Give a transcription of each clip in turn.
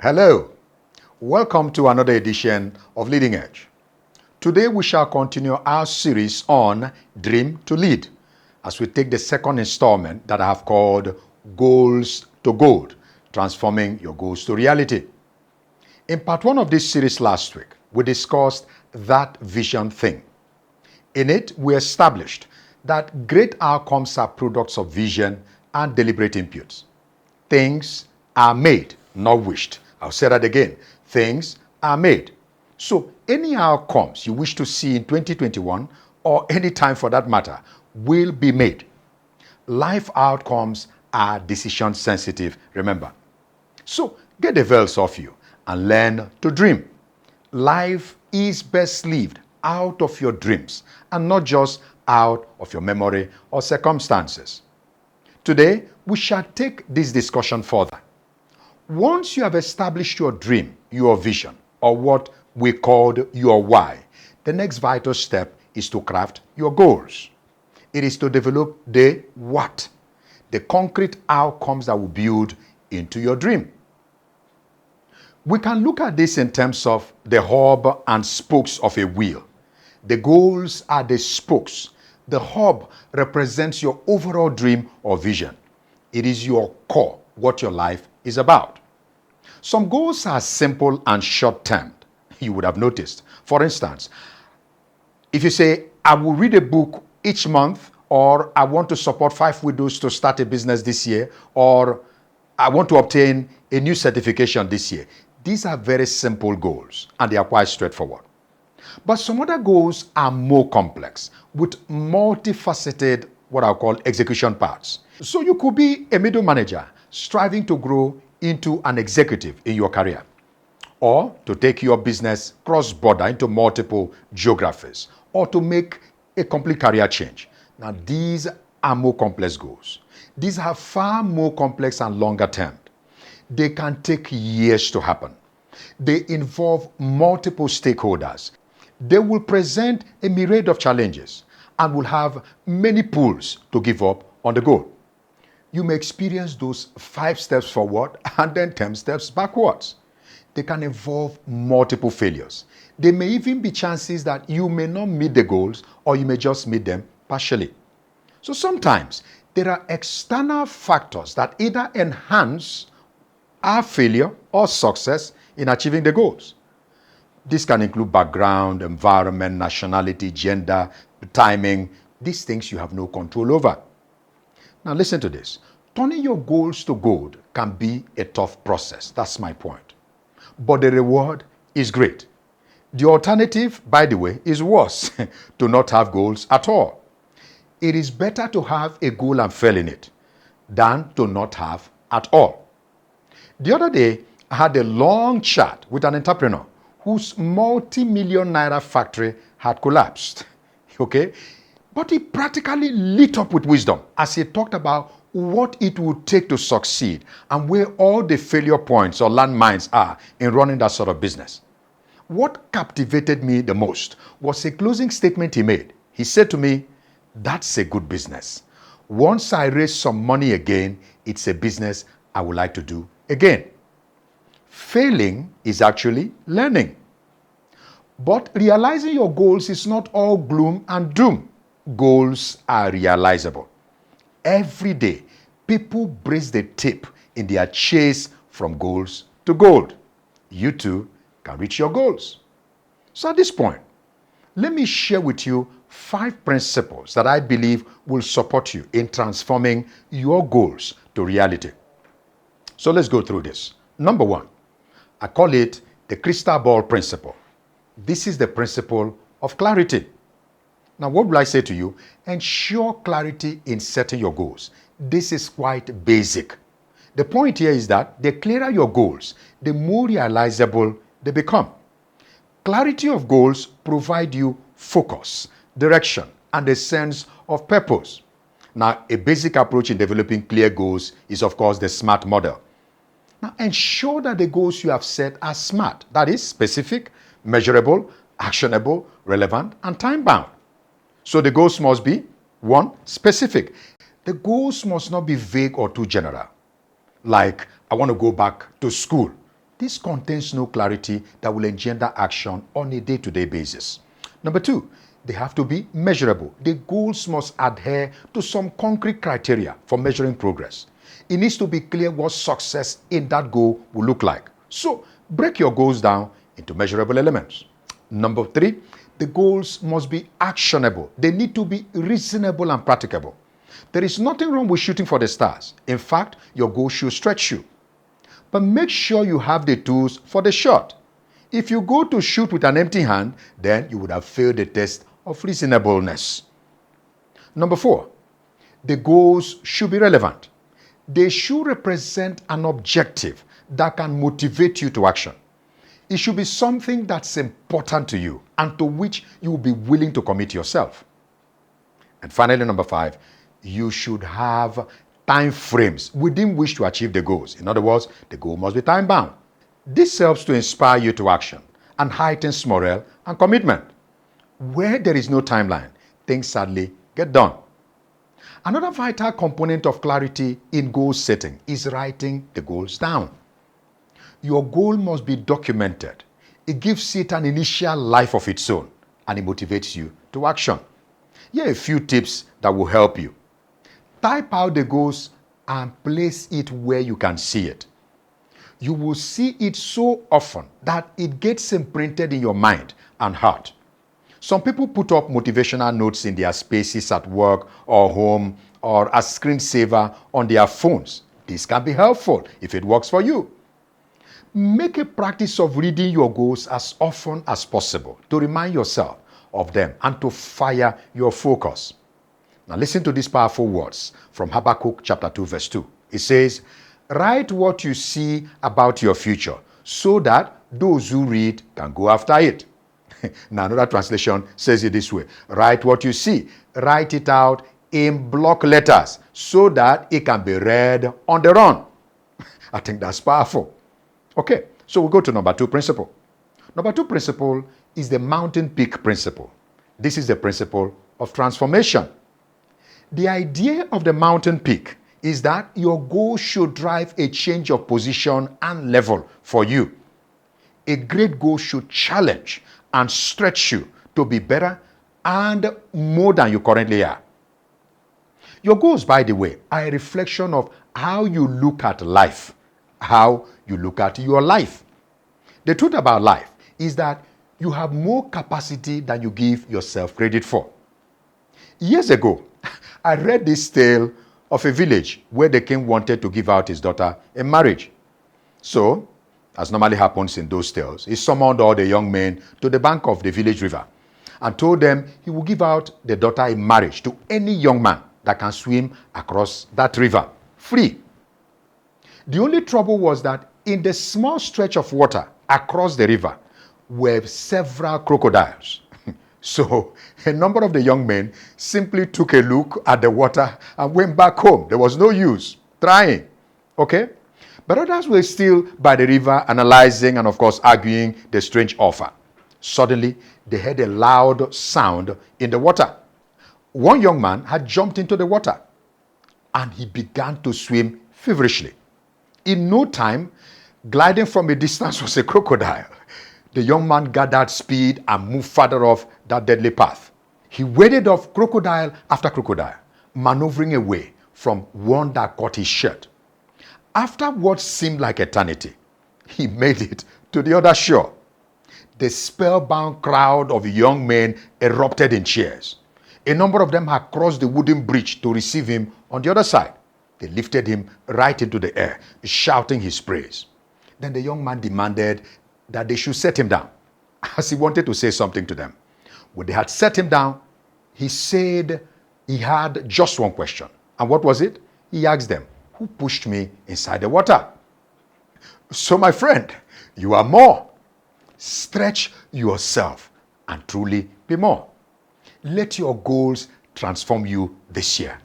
Hello, welcome to another edition of Leading Edge. Today we shall continue our series on Dream to Lead as we take the second installment that I have called Goals to Gold, transforming your goals to reality. In part one of this series last week, we discussed that vision thing. In it, we established that great outcomes are products of vision and deliberate inputs. Things are made, not wished. I'll say that again. Things are made. So any outcomes you wish to see in 2021 or any time for that matter will be made. Life outcomes are decision sensitive, remember. So get the veils off you and learn to dream. Life is best lived out of your dreams and not just out of your memory or circumstances. Today, we shall take this discussion further. Once you have established your dream, your vision, or what we called your why, the next vital step is to craft your goals. It is to develop the what, the concrete outcomes that will build into your dream. We can look at this in terms of the hub and spokes of a wheel. The goals are the spokes. The hub represents your overall dream or vision. It is your core, what your life is about. Some goals are simple and short-term, you would have noticed. For instance, if you say, I will read a book each month, or I want to support 5 widows to start a business this year, or I want to obtain a new certification this year. These are very simple goals, and they are quite straightforward. But some other goals are more complex, with multifaceted, what I'll call execution parts. So you could be a middle manager striving to grow into an executive in your career, or to take your business cross-border into multiple geographies, or to make a complete career change. Now, these are more complex goals. These are far more complex and longer term. They can take years to happen. They involve multiple stakeholders. They will present a myriad of challenges and will have many pulls to give up on the goal. You may experience those 5 steps forward and then 10 steps backwards. They can involve multiple failures. There may even be chances that you may not meet the goals or you may just meet them partially. So sometimes there are external factors that either enhance our failure or success in achieving the goals. This can include background, environment, nationality, gender, timing, these things you have no control over. Now listen to this. Turning your goals to gold can be a tough process. That's my point. But the reward is great. The alternative, by the way, is worse, to not have goals at all. It is better to have a goal and fail in it than to not have at all. The other day, I had a long chat with an entrepreneur whose multi-million naira factory had collapsed. Okay? But he practically lit up with wisdom as he talked about what it would take to succeed and where all the failure points or landmines are in running that sort of business. What captivated me the most was a closing statement he made. He said to me, "That's a good business. Once I raise some money again, it's a business I would like to do again." Failing is actually learning. But realizing your goals is not all gloom and doom. Goals are realizable. Every day, people brace the tip in their chase from goals to gold. You too can reach your goals. So at this point, let me share with you 5 principles that I believe will support you in transforming your goals to reality. So let's go through this. Number 1, I call it the crystal ball principle. This is the principle of clarity. Now, what will I say to you? Ensure clarity in setting your goals. This is quite basic. The point here is that the clearer your goals, the more realizable they become. Clarity of goals provide you focus, direction, and a sense of purpose. Now, a basic approach in developing clear goals is, of course, the SMART model. Now, ensure that the goals you have set are SMART. That is specific, measurable, actionable, relevant, and time-bound. So the goals must be, 1, specific. The goals must not be vague or too general. Like, I want to go back to school. This contains no clarity that will engender action on a day-to-day basis. Number two, they have to be measurable. The goals must adhere to some concrete criteria for measuring progress. It needs to be clear what success in that goal will look like. So, break your goals down into measurable elements. Number three, the goals must be actionable. They need to be reasonable and practicable. There is nothing wrong with shooting for the stars. In fact, your goal should stretch you. But make sure you have the tools for the shot. If you go to shoot with an empty hand, then you would have failed the test of reasonableness. Number four, the goals should be relevant. They should represent an objective that can motivate you to action. It should be something that's important to you and to which you will be willing to commit yourself. And finally, number five, you should have time frames within which to achieve the goals. In other words, the goal must be time bound. This helps to inspire you to action and heightens morale and commitment. Where there is no timeline, things sadly get done. Another vital component of clarity in goal setting is writing the goals down. Your goal must be documented. It gives it an initial life of its own and it motivates you to action. Here are a few tips that will help you. Type out the goals and place it where you can see it. You will see it so often that it gets imprinted in your mind and heart. Some people put up motivational notes in their spaces at work or home or as screensaver on their phones. This can be helpful if it works for you. Make a practice of reading your goals as often as possible to remind yourself of them and to fire your focus. Now listen to these powerful words from Habakkuk chapter 2 verse 2. It says, write what you see about your future so that those who read can go after it. Now another translation says it this way. Write what you see. Write it out in block letters so that it can be read on the run. I think that's powerful. Okay, so we'll go to number two principle. Number two principle is the mountain peak principle. This is the principle of transformation. The idea of the mountain peak is that your goal should drive a change of position and level for you. A great goal should challenge and stretch you to be better and more than you currently are. Your goals, by the way, are a reflection of how you look at life, how you look at your life. The truth about life is that you have more capacity than you give yourself credit for. Years ago, I read this tale of a village where the king wanted to give out his daughter in marriage. So, as normally happens in those tales, he summoned all the young men to the bank of the village river and told them he would give out the daughter in marriage to any young man that can swim across that river, free. The only trouble was that in the small stretch of water across the river were several crocodiles. So a number of the young men simply took a look at the water and went back home. There was no use trying. Okay? But others were still by the river analyzing and of course arguing the strange offer. Suddenly, they heard a loud sound in the water. One young man had jumped into the water and he began to swim feverishly. In no time, gliding from a distance was a crocodile. The young man gathered speed and moved further off that deadly path. He waded off crocodile after crocodile, maneuvering away from one that caught his shirt. After what seemed like eternity, he made it to the other shore. The spellbound crowd of young men erupted in cheers. A number of them had crossed the wooden bridge to receive him on the other side. They lifted him right into the air, shouting his praise. Then the young man demanded that they should set him down, as he wanted to say something to them. When they had set him down, he said he had just one question. And what was it? He asked them, who pushed me inside the water? So my friend, you are more. Stretch yourself and truly be more. Let your goals transform you this year.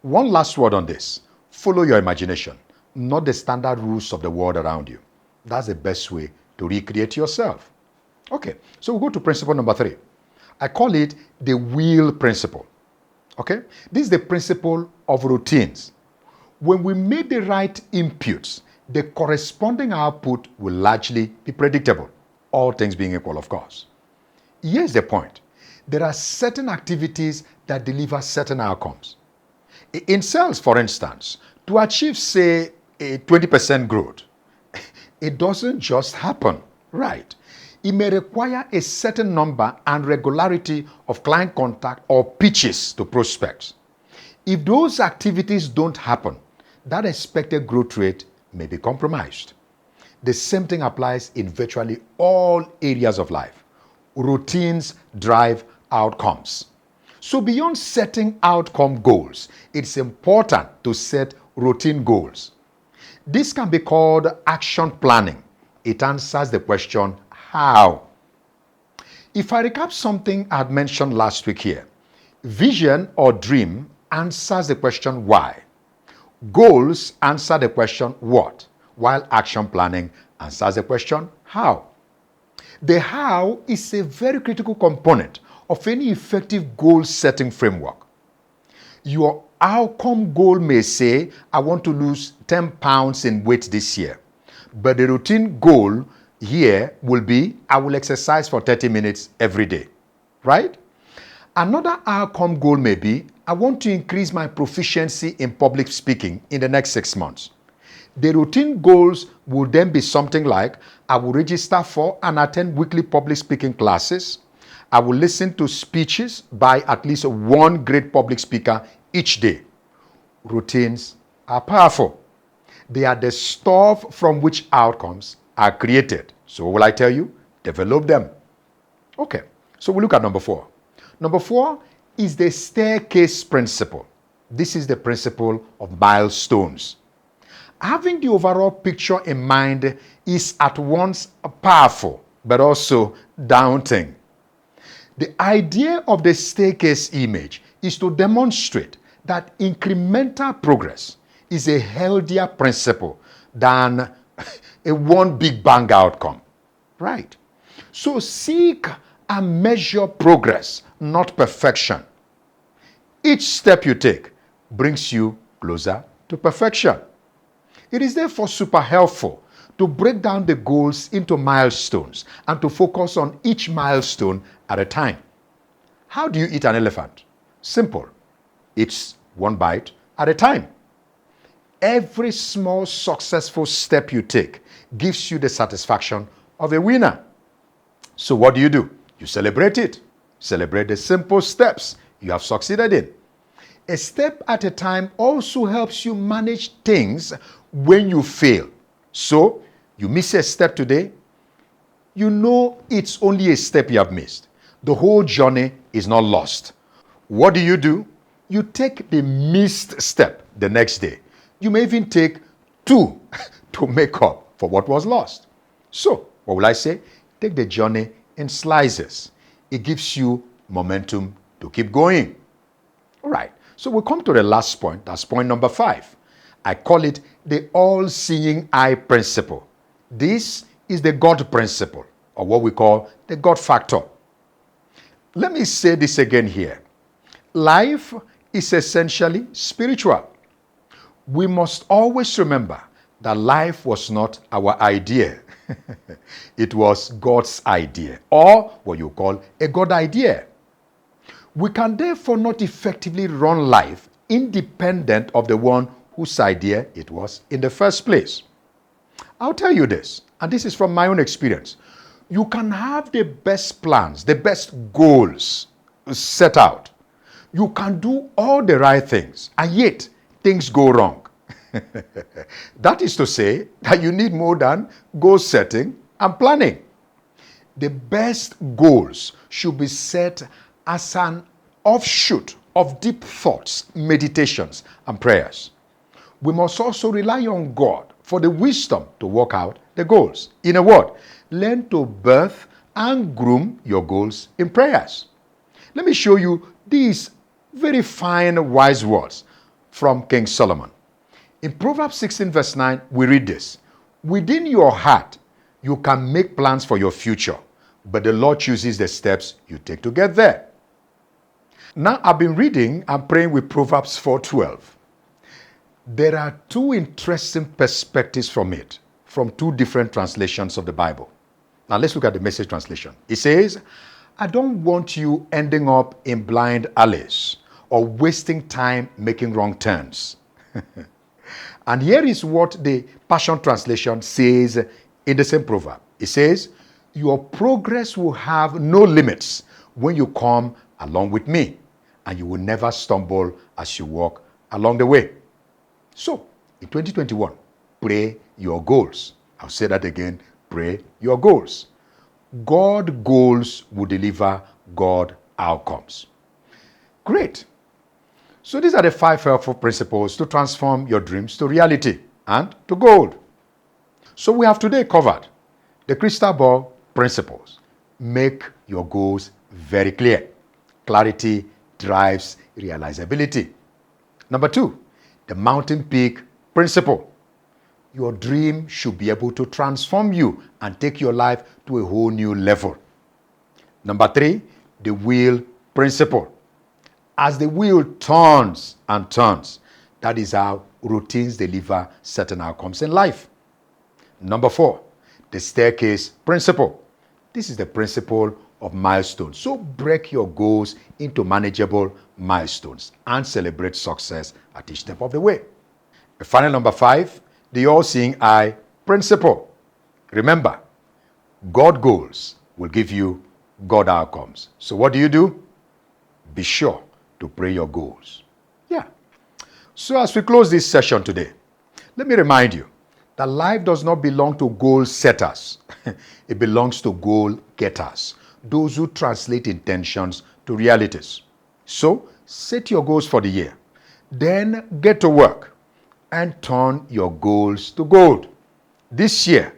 One last word on this. Follow your imagination, not the standard rules of the world around you. That's the best way to recreate yourself. Okay, so we'll go to principle number 3. I call it the wheel principle. Okay, this is the principle of routines. When we make the right inputs, the corresponding output will largely be predictable, all things being equal, of course. Here's the point. There are certain activities that deliver certain outcomes. In sales, for instance, to achieve, say, a 20% growth, it doesn't just happen, right? It may require a certain number and regularity of client contact or pitches to prospects. If those activities don't happen, that expected growth rate may be compromised. The same thing applies in virtually all areas of life. Routines drive outcomes. So beyond setting outcome goals, it's important to set routine goals. This can be called action planning. It answers the question, how? If I recap something I had mentioned last week here, vision or dream answers the question, why? Goals answer the question, what? While action planning answers the question, how? The how is a very critical component of any effective goal-setting framework. Your outcome goal may say, I want to lose 10 pounds in weight this year. But the routine goal here will be, I will exercise for 30 minutes every day, right? Another outcome goal may be, I want to increase my proficiency in public speaking in the next 6 months. The routine goals will then be something like, I will register for and attend weekly public speaking classes. I will listen to speeches by at least one great public speaker each day. Routines are powerful. They are the stuff from which outcomes are created. So what will I tell you? Develop them. Okay, so we look at number 4. Number 4 is the staircase principle. This is the principle of milestones. Having the overall picture in mind is at once powerful, but also daunting. The idea of the staircase image is to demonstrate that incremental progress is a healthier principle than a one big bang outcome, right? So seek and measure progress, not perfection. Each step you take brings you closer to perfection. It is therefore super helpful to break down the goals into milestones and to focus on each milestone at a time. How do you eat an elephant? Simple. It's one bite at a time. Every small successful step you take gives you the satisfaction of a winner. So what do? You celebrate it. Celebrate the simple steps you have succeeded in. A step at a time also helps you manage things when you fail. So, you miss a step today, you know it's only a step you have missed. The whole journey is not lost. What do? You take the missed step the next day. You may even take 2 to make up for what was lost. So, what will I say? Take the journey in slices. It gives you momentum to keep going. All right. So we come to the last point. That's point number 5. I call it the all-seeing eye principle. This is the God principle, or what we call the God factor. Let me say this again here. Life is essentially spiritual. We must always remember that life was not our idea. It was God's idea, or what you call a God idea. We can therefore not effectively run life independent of the one whose idea it was in the first place. I'll tell you this, and this is from my own experience. You can have the best plans, the best goals set out. You can do all the right things, and yet things go wrong. That is to say that you need more than goal setting and planning. The best goals should be set as an offshoot of deep thoughts, meditations, and prayers. We must also rely on God for the wisdom to work out the goals. In a word, learn to birth and groom your goals in prayers. Let me show you these very fine, wise words from King Solomon. In Proverbs 16 verse 9, we read this. Within your heart, you can make plans for your future, but the Lord chooses the steps you take to get there. Now, I've been reading and praying with Proverbs 4:12. There are two interesting perspectives from it, from two different translations of the Bible. Now let's look at the Message translation. It says, I don't want you ending up in blind alleys or wasting time making wrong turns. And here is what the Passion Translation says in the same proverb. It says, your progress will have no limits when you come along with me, and you will never stumble as you walk along the way. So, in 2021, pray your goals. I'll say that again, pray your goals. God goals will deliver God outcomes. Great. So these are the 5 helpful principles to transform your dreams to reality and to gold. So we have today covered the crystal ball principles. Make your goals very clear. Clarity drives realizability. Number 2, the mountain peak principle. Your dream should be able to transform you and take your life to a whole new level. Number 3, the wheel principle. As the wheel turns and turns, that is how routines deliver certain outcomes in life. Number 4, the staircase principle. This is the principle of milestones. So break your goals into manageable milestones and celebrate success at each step of the way. And final number 5, the all-seeing eye principle. Remember, God goals will give you God outcomes. So what do? Be sure to pray your goals. Yeah. So as we close this session today, let me remind you that life does not belong to goal setters. It belongs to goal getters, those who translate intentions to realities. So set your goals for the year, then get to work and turn your goals to gold. This year,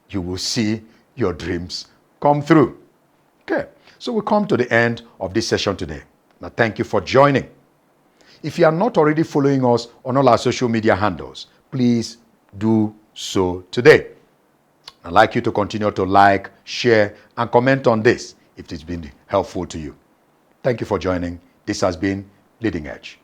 you will see your dreams come through. Okay, so we come to the end of this session today. Now, thank you for joining. If you are not already following us on all our social media handles, please do so today. I'd like you to continue to like, share, and comment on this if it's been helpful to you. Thank you for joining. This has been Leading Edge.